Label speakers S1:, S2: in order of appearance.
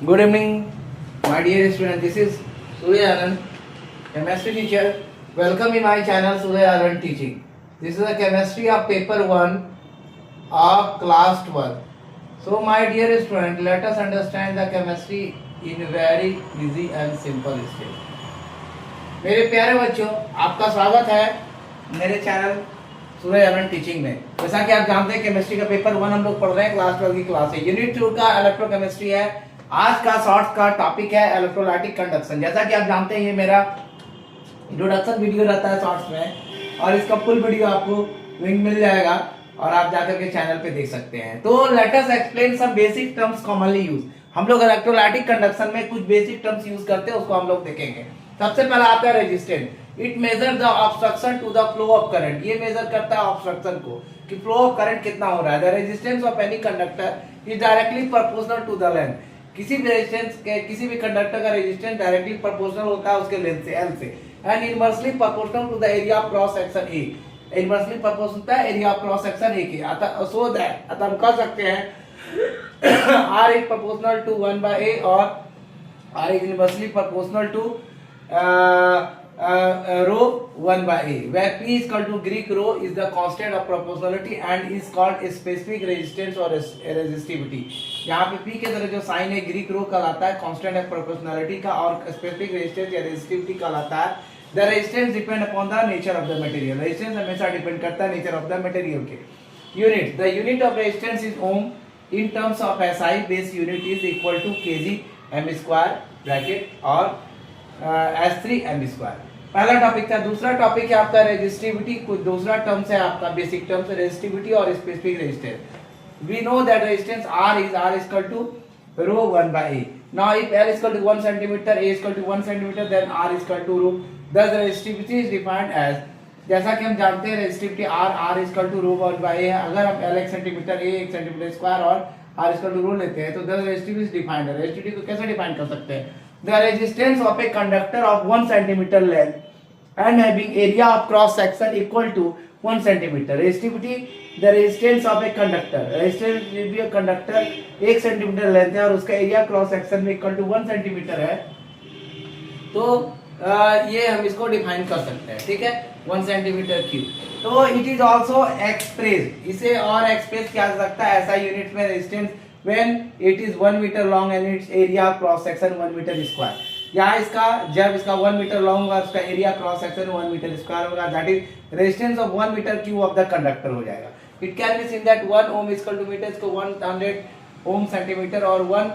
S1: Good evening, my dear student. This is Surya Anand, chemistry teacher. Welcome in my channel Surya Anand Teaching. This is a chemistry of paper 1 of class 12. So, my dear student, let us understand the chemistry in very easy and simple stage. मेरे प्यारे बच्चों, आपका स्वागत है मेरे channel सूर्य आनंद teaching में। जैसा कि आप जानते हैं केमिस्ट्री का पेपर 1 हम लोग पढ़ रहे हैं, क्लास 12 की क्लास है। यूनिट 2 का इलेक्ट्रोकेमिस्ट्री है। आज का शॉर्ट का टॉपिक है इलेक्ट्रोलाइटिक कंडक्शन। जैसा कि आप जानते हैं ये मेरा इंट्रोडक्शन वीडियो रहता है शॉर्ट्स में, और इसका फुल वीडियो आपको लिंक मिल जाएगा और आप जाकर के चैनल पे देख सकते हैं। तो let us explain some basic terms commonly use. हम लोग इलेक्ट्रोलाइटिक कंडक्शन में कुछ बेसिक टर्म्स यूज करते हैं, उसको हम लोग देखेंगे। सबसे पहला आता है resistance. It measure the obstruction to the flow of current. ये मेजर करता है ऑब्स्ट्रक्शन को कि फ्लो ऑफ करंट कितना हो रहा है। The resistance of any conductor is directly proportional to the length. किसी भी रेजिस्टेंस के किसी भी कंडक्टर का रेजिस्टेंस डायरेक्टली प्रोपोर्शनल होता है उसके लेंथ से, एल से, and inversely proportional to the area of cross section A. Inversely proportional होता है area of cross section A के। अतः सो दैट अतः हम कह सकते हैं R is proportional to 1 by A और R is inversely proportional to rho 1 by A, where P is equal to Greek rho is the constant of proportionality and is called specific resistance or resistivity। यहाँ पे P के तरह जो sign है Greek रो कहलाता है constant of proportionality का, और स्पेसिफिक रेजिस्टेंस या रेजिस्टिविटी कहलाता है the resistance depend upon the nature of the material. Resistance हमेशा डिपेंड करता है नेचर ऑफ द मटेरियल के। Unit, the unit of resistance is ohm. In terms of SI, base unit is equal to kg m square bracket और S3 m square। पहला topic था। दूसरा topic है आपका रेजिस्टिविटी। कुछ दूसरा टर्म्स है आपका बेसिक टर्म्स रेजिस्टिविटी और specific resistance. We know that resistance R is equal to rho 1 by A. Now if L is equal to 1 centimeter, A is equal to 1 centimeter, then R is equal to rho. Thus resistivity is defined as, जैसा कि हम जानते हैं resistivity R is equal to rho 1 by A है। अगर हम L 1 centimetre, A 1 centimetre square और R is equal to rho लेते हैं तो द रेजिस्टिविटी इज डिफाइंड है। रेजिस्टिविटी को कैसे डिफाइन कर सकते हैं? The resistance of a conductor of 1 centimetre length and having area of cross section equal to 1 centimetre. Resistivity, the resistance of a conductor, resistance भी एक कंडक्टर 1 सेंटीमीटर लेंथ है और उसका एरिया क्रॉस सेक्शन में equal to 1 centimetre है, तो ये हम इसको डिफाइन कर सकते हैं। ठीक है, 1 सेंटीमीटर क्यूब। तो इट इज ऑल्सो एक्सप्रेस, इसे और एक्सप्रेस किया जा सकता है ऐसा यूनिट में resistance when it is 1 metre long and its area cross section 1 metre square. यहाँ इसका जब इसका 1 मीटर लॉन्ग होगा उसका area cross section 1 metre square होगा, that is resistance of 1 metre cube of the conductor हो जाएगा। It can be seen that 1 ohm is equal to metre को 100 ओम सेंटीमीटर और 1